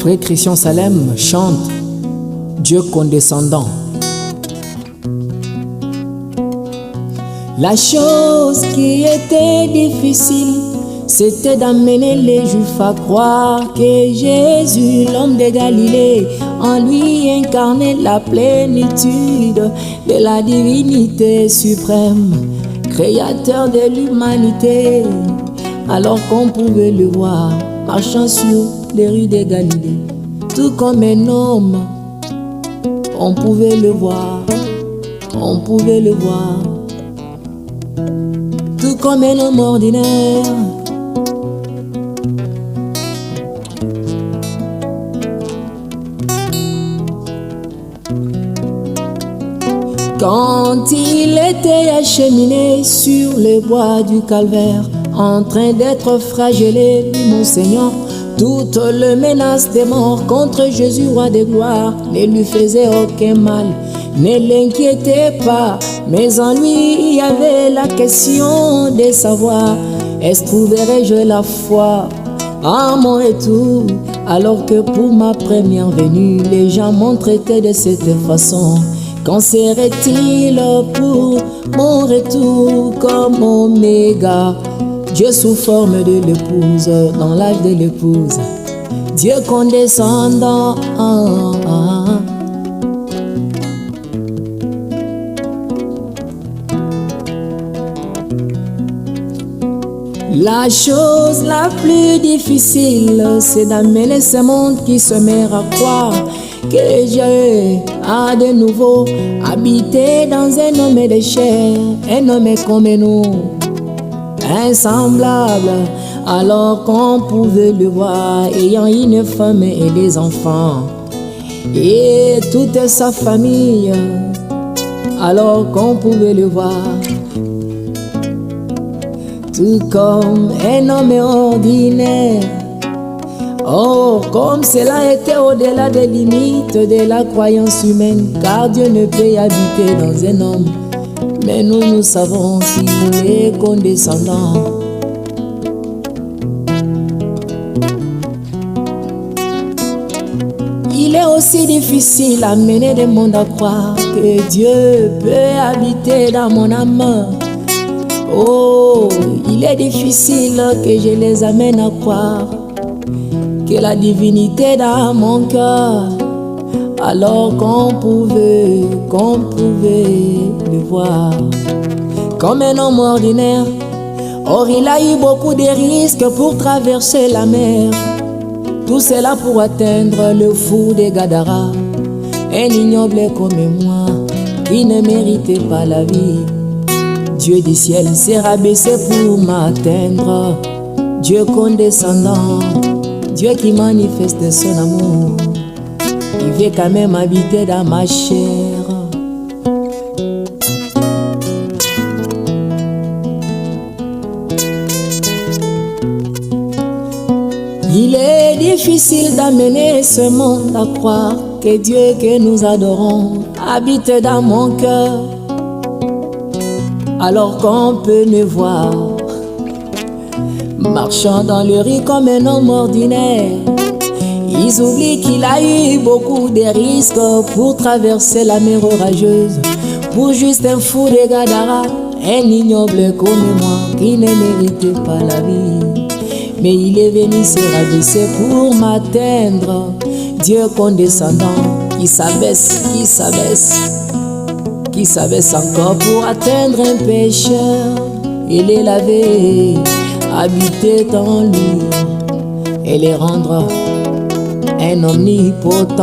Frère Christian Salem chante Dieu condescendant. La chose qui était difficile, c'était d'amener les Juifs à croire que Jésus, l'homme de Galilée, en lui incarnait la plénitude de la divinité suprême, créateur de l'humanité, alors qu'on pouvait le voir marchant sur les rues de Galilée. Tout comme un homme, on pouvait le voir, on pouvait le voir. Tout comme un homme ordinaire. Quand il était acheminé sur les bois du calvaire, en train d'être flagellé, mon Seigneur, toutes les menaces des morts contre Jésus, roi de gloire, ne lui faisaient aucun mal, ne l'inquiétait pas. Mais en lui, il y avait la question de savoir, est-ce que trouverai-je la foi à mon retour? Alors que pour ma première venue, les gens m'ont traité de cette façon. Qu'en serait-il pour mon retour comme Oméga? Dieu sous forme de l'épouse, dans l'âge de l'épouse, Dieu condescendant. La chose la plus difficile, c'est d'amener ce monde qui se met à croire que Dieu a de nouveau habité dans un homme de chair, un homme comme nous, insemblable, alors qu'on pouvait le voir ayant une femme et des enfants et toute sa famille, alors qu'on pouvait le voir tout comme un homme ordinaire. Oh, comme cela était au-delà des limites de la croyance humaine, car Dieu ne peut habiter dans un homme. Mais nous savons qu'il est condescendant. Il est aussi difficile à mener le monde à croire que Dieu peut habiter dans mon âme. Oh, il est difficile que je les amène à croire que la divinité dans mon cœur, alors qu'on pouvait le voir comme un homme ordinaire. Or il a eu beaucoup de risques pour traverser la mer, tout cela pour atteindre le fou de Gadara, un ignoble comme moi qui ne méritait pas la vie. Dieu du ciel s'est rabaissé pour m'atteindre, Dieu condescendant, Dieu qui manifeste son amour, il veut quand même habiter dans ma chair. Il est difficile d'amener ce monde à croire que Dieu que nous adorons habite dans mon cœur, alors qu'on peut me voir marchant dans le riz comme un homme ordinaire. Ils oublient qu'il a eu beaucoup de risques pour traverser la mer orageuse, pour juste un fou de Gadara, un ignoble comme moi qui ne méritait pas la vie. Mais il est venu se rabaisser pour m'atteindre, Dieu condescendant, qui s'abaisse encore pour atteindre un pécheur et les laver, habiter en lui et les rendre un omnipotent.